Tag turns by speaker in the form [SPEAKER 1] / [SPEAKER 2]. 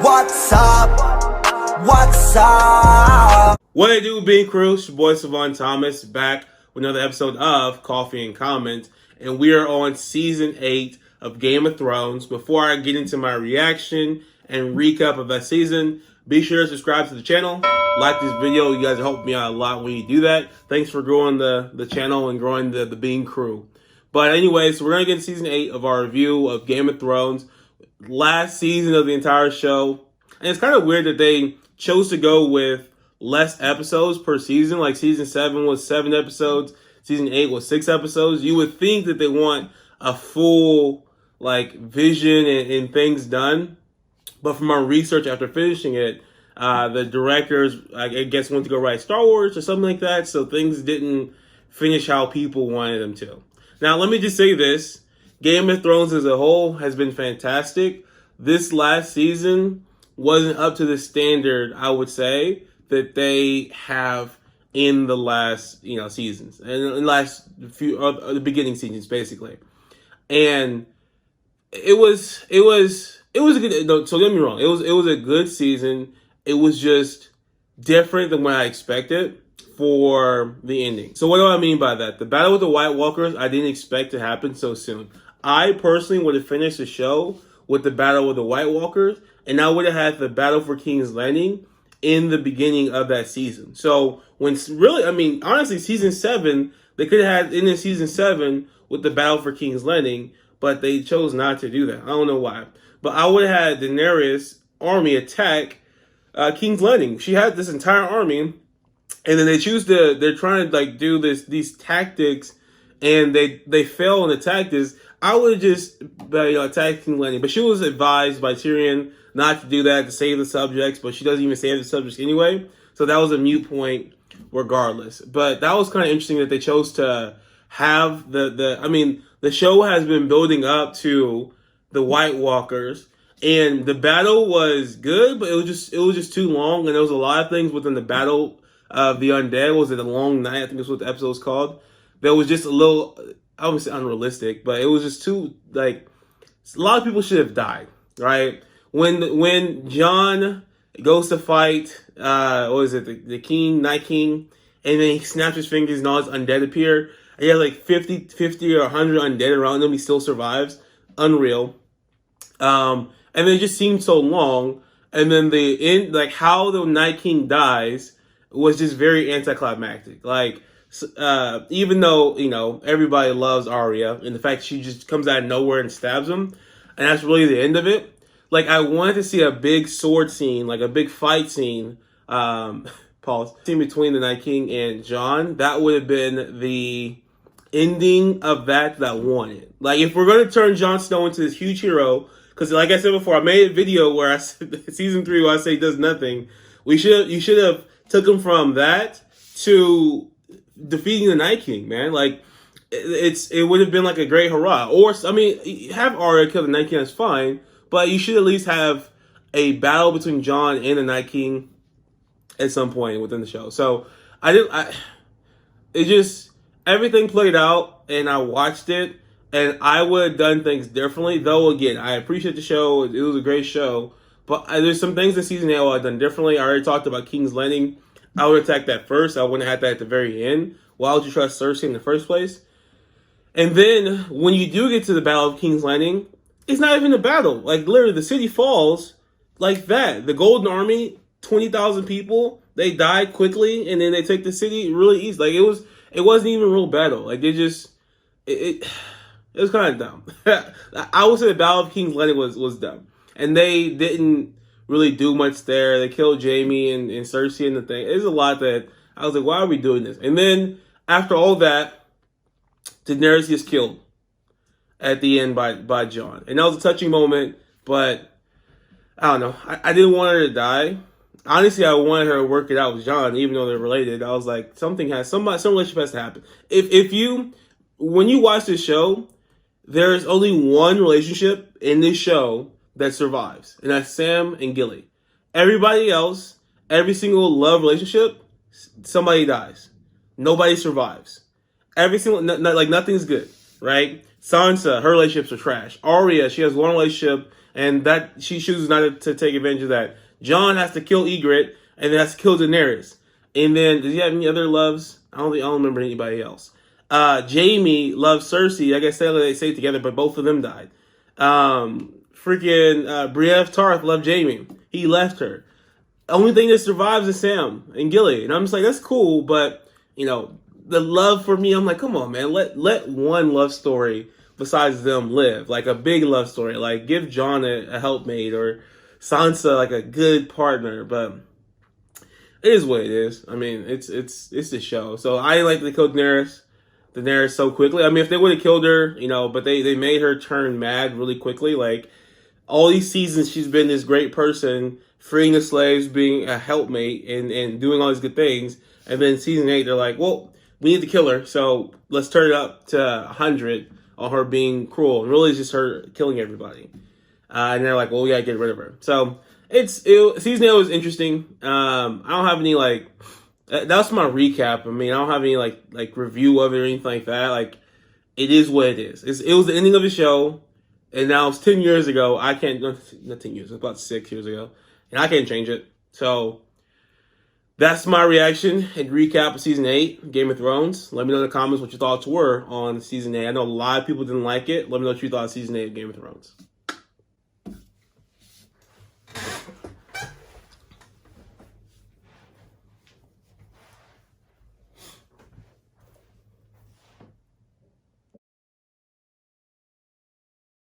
[SPEAKER 1] What's up? What's up?
[SPEAKER 2] What it do, Bean Crew? It's your boy Savon Thomas back with another episode of Coffee and Comment, and we are on season 8 of Game of Thrones. Before I get into my reaction and recap of that season, be sure to subscribe to the channel, like this video. You guys are helping me out a lot when you do that. Thanks for growing the channel and growing the Bean Crew. But anyways, so we're going to get into season 8 of our review of Game of Thrones. Last season of the entire show. And it's kind of weird that they chose to go with less episodes per season. Like season 7 was 7 episodes. Season 8 was 6 episodes. You would think that they want a full like vision and things done. But from our research after finishing it, the directors, I guess, went to go write Star Wars or something like that. So things didn't finish how people wanted them to. Now, let me just say this. Game of Thrones as a whole has been fantastic. This last season wasn't up to the standard, I would say, that they have in the last, seasons. And in the last few, the beginning seasons, basically. And it was a good, no, so don't get me wrong. It was a good season. It was just different than what I expected for the ending. So what do I mean by that? The battle with the White Walkers, I didn't expect to happen so soon. I personally would have finished the show with the battle with the White Walkers, and I would have had the battle for King's Landing in the beginning of that season. So honestly, season 7, they could have had in season 7 with the battle for King's Landing, but they chose not to do that. I don't know why. But I would have had Daenerys' army attack King's Landing. She had this entire army, and then they're trying to do these tactics, and they fail in the tactics. I would have just attacked King's Landing, but she was advised by Tyrion not to do that, to save the subjects, but she doesn't even save the subjects anyway. So that was a moot point regardless. But that was kind of interesting that they chose to have the show has been building up to the White Walkers, and the battle was good, but it was just too long, and there was a lot of things within the battle of the undead. Was it a long night? I think that's what the episode was called. That was just a little, I wouldn't say unrealistic, but it was just too, a lot of people should have died, right? When Jon goes to fight, the King, Night King, and then he snaps his fingers and all his undead appear. He has 50 or 100 undead around him. He still survives. Unreal. And then it just seemed so long. And then how the Night King dies was just very anticlimactic. Even though, everybody loves Arya, and the fact she just comes out of nowhere and stabs him, and that's really the end of it. I wanted to see a big sword scene, a big fight scene, scene between the Night King and Jon. That would have been the ending of that I wanted. If we're going to turn Jon Snow into this huge hero, because like I said before, I made a video where I said, season 3 where I say he does nothing. You should have took him from that to defeating the Night King, man. It would have been a great hurrah. Or have Arya kill the Night King, that's fine, but you should at least have a battle between Jon and the Night King at some point within the show. So everything played out, and I watched it, and I would have done things differently. Though again, I appreciate the show; it was a great show, but there's some things in season 8 I would have done differently. I already talked about King's Landing. I would attack that first. I wouldn't have had that at the very end. Why would you trust Cersei in the first place? And then when you do get to the Battle of King's Landing, it's not even a battle. Literally, the city falls like that. The Golden Army, 20,000 people, they died quickly, and then they take the city really easy. It wasn't even a real battle. It was kind of dumb. I would say the Battle of King's Landing was dumb, and they didn't really do much there. They killed Jaime and Cersei and the thing. There's a lot that I was like, why are we doing this? And then after all that, Daenerys gets killed at the end by Jon. And that was a touching moment, but I don't know. I didn't want her to die. Honestly, I wanted her to work it out with Jon, even though they're related. I was like, some relationship has to happen. When you watch this show, there's only one relationship in this show that survives, and that's Sam and Gilly. Everybody else, every single love relationship, somebody dies. Nobody survives. Nothing's good, right? Sansa, her relationships are trash. Arya, she has one relationship and that she chooses not to take advantage of that. Jon has to kill Ygritte, and then has to kill Daenerys. And then, does he have any other loves? I don't remember anybody else. Jaime loves Cersei. I guess they stayed together, but both of them died. Brienne of Tarth loved Jaime. He left her. Only thing that survives is Sam and Gilly. And I'm just like, that's cool, but, the love for me, I'm like, come on, man. Let one love story besides them live. Like a big love story. Like, give Jon a helpmate, or Sansa like a good partner. But it is what it is. I mean, it's the show. So I didn't like they killed Daenerys so quickly. I mean, if they would have killed her, but they made her turn mad really quickly. Like, all these seasons, she's been this great person, freeing the slaves, being a helpmate, and doing all these good things. And then season 8, they're like, well, we need to kill her, so let's turn it up to 100 on her being cruel. And really, it's just her killing everybody. And they're like, well, we gotta get rid of her. So season 8 was interesting. I don't have any that's my recap. I mean, I don't have any like review of it or anything like that. Like, it is what it is. It was the ending of the show, and now it's 10 years ago. I can't, not 10 years, it was about 6 years ago, and I can't change it. So that's my reaction and recap of season 8, Game of Thrones. Let me know in the comments what your thoughts were on season 8. I know a lot of people didn't like it. Let me know what you thought of season 8 of Game of Thrones.